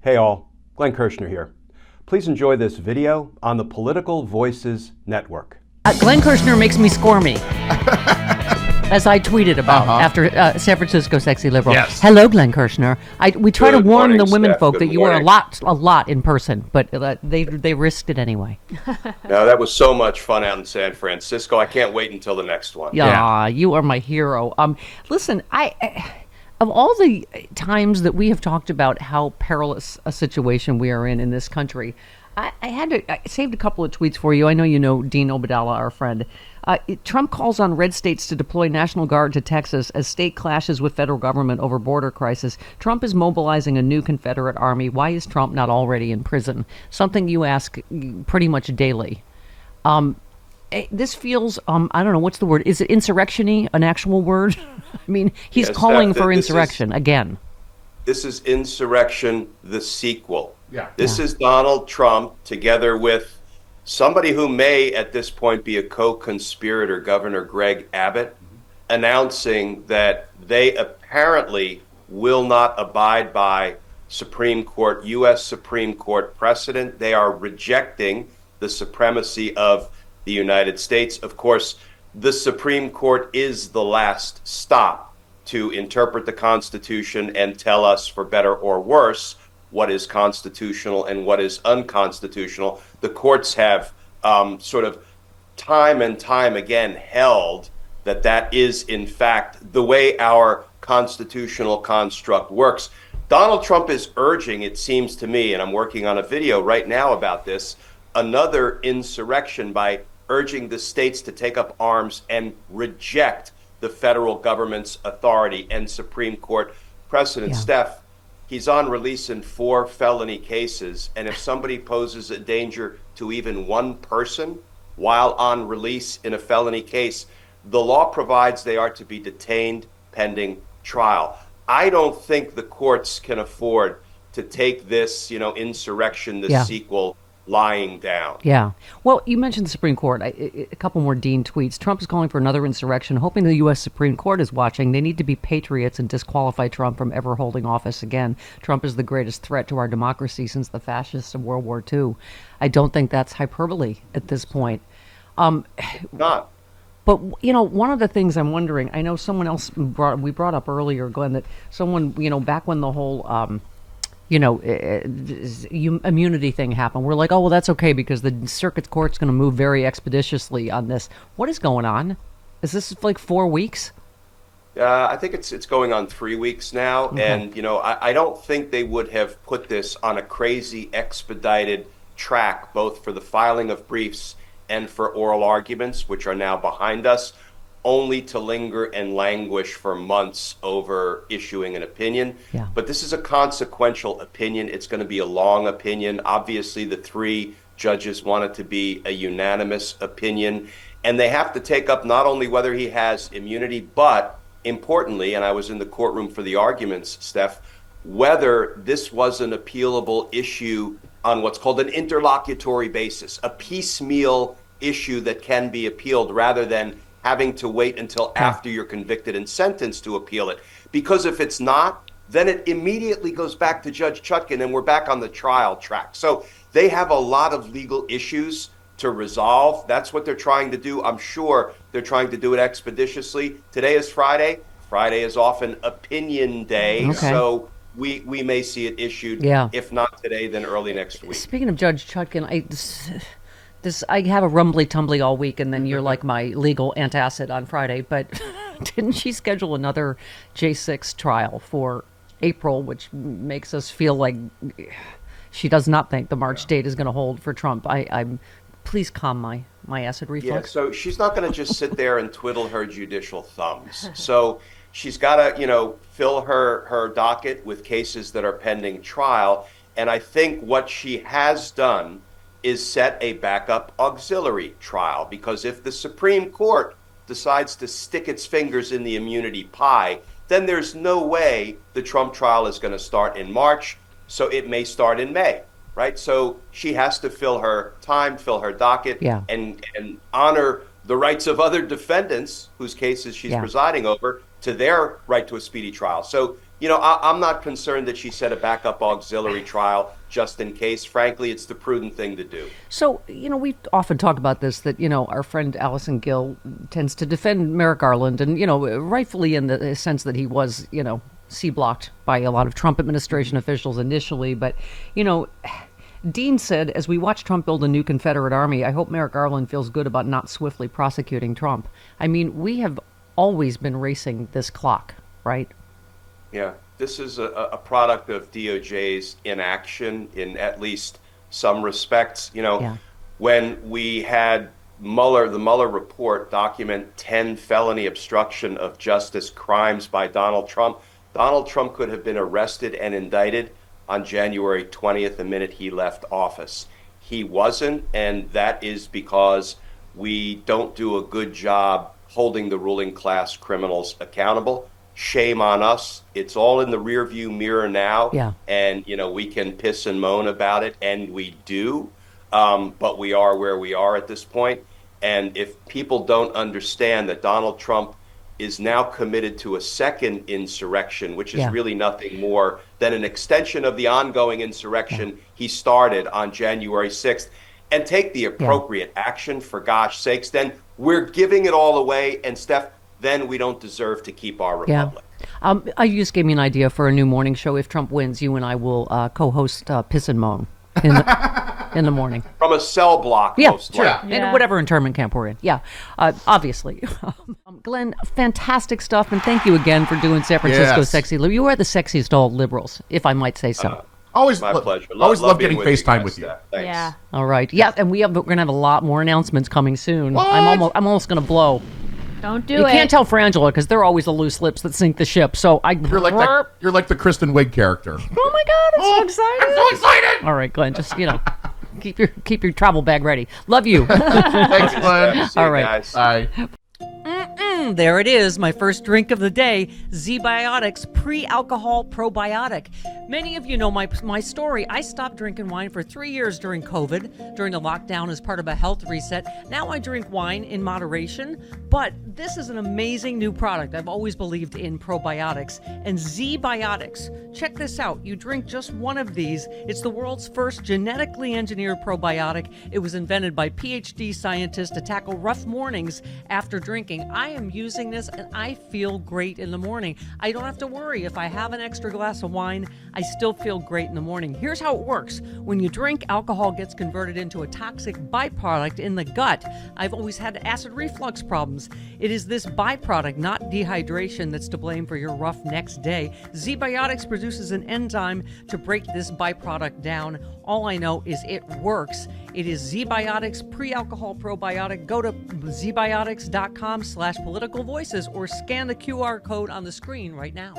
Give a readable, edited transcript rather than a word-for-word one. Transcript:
Hey all, Glenn Kirschner here. Please enjoy this video on the Political Voices Network. Glenn Kirschner makes me squirmy, as I tweeted about after San Francisco Sexy Liberal. Yes. Hello, Glenn Kirschner. We try to warn the women Steph. folk Good that you were a morning. lot in person, but they risked it anyway. No, that was so much fun out in San Francisco. I can't wait until the next one. Yeah, you are my hero. Listen, of all the times that we have talked about how perilous a situation we are in this country, I saved a couple of tweets for you. I know you know Dean Obadala, our friend. Trump calls on red states to deploy National Guard to Texas as state clashes with federal government over border crisis. Trump is mobilizing a new Confederate army. Why is Trump not already in prison? Something you ask pretty much daily. This feels, I don't know, what's the word? Is it insurrection-y, an actual word? I mean, he's calling for insurrection again. This is Insurrection, the sequel. Yeah. This is Donald Trump together with somebody who may at this point be a co-conspirator, Governor Greg Abbott, announcing that they apparently will not abide by U.S. Supreme Court precedent. They are rejecting the supremacy of the United States. Of course, the Supreme Court is the last stop to interpret the Constitution and tell us, for better or worse, what is constitutional and what is unconstitutional. The courts have sort of time and time again held that is, in fact, the way our constitutional construct works. Donald Trump is urging, it seems to me, and I'm working on a video right now about this, another insurrection by urging the states to take up arms and reject the federal government's authority and Supreme Court precedent. Yeah. Steph, he's on release in 4 felony cases, and if somebody poses a danger to even one person while on release in a felony case, the law provides they are to be detained pending trial. I don't think the courts can afford to take this, insurrection, the sequel, lying down. Yeah. Well, you mentioned the Supreme Court. A couple more Dean tweets. Trump is calling for another insurrection, hoping the U.S. Supreme Court is watching. They need to be patriots and disqualify Trump from ever holding office again. Trump is the greatest threat to our democracy since the fascists of World War II. I don't think that's hyperbole at this point. Not. But, one of the things I'm wondering, I know someone else we brought up earlier, Glenn, that someone, back when the whole immunity thing happened, we're like, oh, well, that's okay because the circuit court's going to move very expeditiously on this. What is going on? Is this like 4 weeks? I think it's going on 3 weeks now. Okay. And, I don't think they would have put this on a crazy expedited track, both for the filing of briefs and for oral arguments, which are now behind us, only to linger and languish for months over issuing an opinion. Yeah. But this is a consequential opinion. It's going to be a long opinion. Obviously, the 3 judges want it to be a unanimous opinion. And they have to take up not only whether he has immunity, but importantly, and I was in the courtroom for the arguments, Steph, whether this was an appealable issue on what's called an interlocutory basis, a piecemeal issue that can be appealed rather than having to wait until after you're convicted and sentenced to appeal it. Because if it's not, then it immediately goes back to Judge Chutkan and we're back on the trial track. So they have a lot of legal issues to resolve. That's what they're trying to do. I'm sure they're trying to do it expeditiously. Today is Friday. Friday is often opinion day. Okay. So we may see it issued. Yeah. If not today, then early next week. Speaking of Judge Chutkan, I have a rumbly-tumbly all week, and then you're like my legal antacid on Friday. But didn't she schedule another J6 trial for April, which makes us feel like she does not think the March date is going to hold for Trump? I'm please calm my acid reflux. Yeah, so she's not going to just sit there and twiddle her judicial thumbs. So she's got to, fill her docket with cases that are pending trial. And I think what she has done is set a backup auxiliary trial, because if the Supreme Court decides to stick its fingers in the immunity pie, then there's no way the Trump trial is going to start in March, so it may start in May, right? So she has to fill her time, fill her docket, and honor the rights of other defendants whose cases she's presiding over to their right to a speedy trial. So I'm not concerned that she set a backup auxiliary trial just in case. Frankly, it's the prudent thing to do. So, we often talk about this, that, our friend Allison Gill tends to defend Merrick Garland, and, rightfully in the sense that he was, C-blocked by a lot of Trump administration officials initially. But, Dean said, as we watch Trump build a new Confederate army, I hope Merrick Garland feels good about not swiftly prosecuting Trump. I mean, we have always been racing this clock, right? Yeah, this is a product of DOJ's inaction in at least some respects. When we had the Mueller report document 10 felony obstruction of justice crimes by Donald Trump could have been arrested and indicted on January 20th, the minute he left office. He wasn't, and that is because we don't do a good job holding the ruling class criminals accountable. Shame on us. It's all in the rearview mirror now. Yeah. And, we can piss and moan about it, and we do. But we are where we are at this point. And if people don't understand that Donald Trump is now committed to a second insurrection, which is really nothing more than an extension of the ongoing insurrection he started on January 6th, and take the appropriate action, for gosh sakes, then we're giving it all away. And Steph, then we don't deserve to keep our republic. You just gave me an idea for a new morning show. If Trump wins, you and I will co-host Piss and Moan in the morning. From a cell block, most likely. In whatever internment camp we're in. Obviously. Glenn, fantastic stuff, and thank you again for doing San Francisco Sexy. You are the sexiest of all liberals, if I might say so. Always my pleasure. Always love getting FaceTime with you. Thanks. Yeah. All right. Yeah, and we're going to have a lot more announcements coming soon. What? I'm almost going to blow. Don't do You it. can't tell Frangela because they're always the loose lips that sink the ship. So You're like the Kristen Wiig character. Oh my God! I'm so excited. I'm so excited. All right, Glenn. Just keep your travel bag ready. Love you. Thanks, Glenn. See you All right. guys. Bye. There it is, my first drink of the day, Z-Biotics Pre-Alcohol Probiotic. Many of you know my story. I stopped drinking wine for 3 years during COVID, during the lockdown as part of a health reset. Now I drink wine in moderation, but this is an amazing new product. I've always believed in probiotics. And Z-Biotics, check this out. You drink just one of these. It's the world's first genetically engineered probiotic. It was invented by PhD scientists to tackle rough mornings after drinking. I am using this and I feel great in the morning. I don't have to worry if I have an extra glass of wine, I still feel great in the morning. Here's how it works. When you drink, alcohol gets converted into a toxic byproduct in the gut. I've always had acid reflux problems. It is this byproduct, not dehydration, that's to blame for your rough next day. Z-Biotics produces an enzyme to break this byproduct down. All I know is it works. It is Z-Biotics Pre-Alcohol Probiotic. Go to zbiotics.com/politicalvoices or scan the QR code on the screen right now.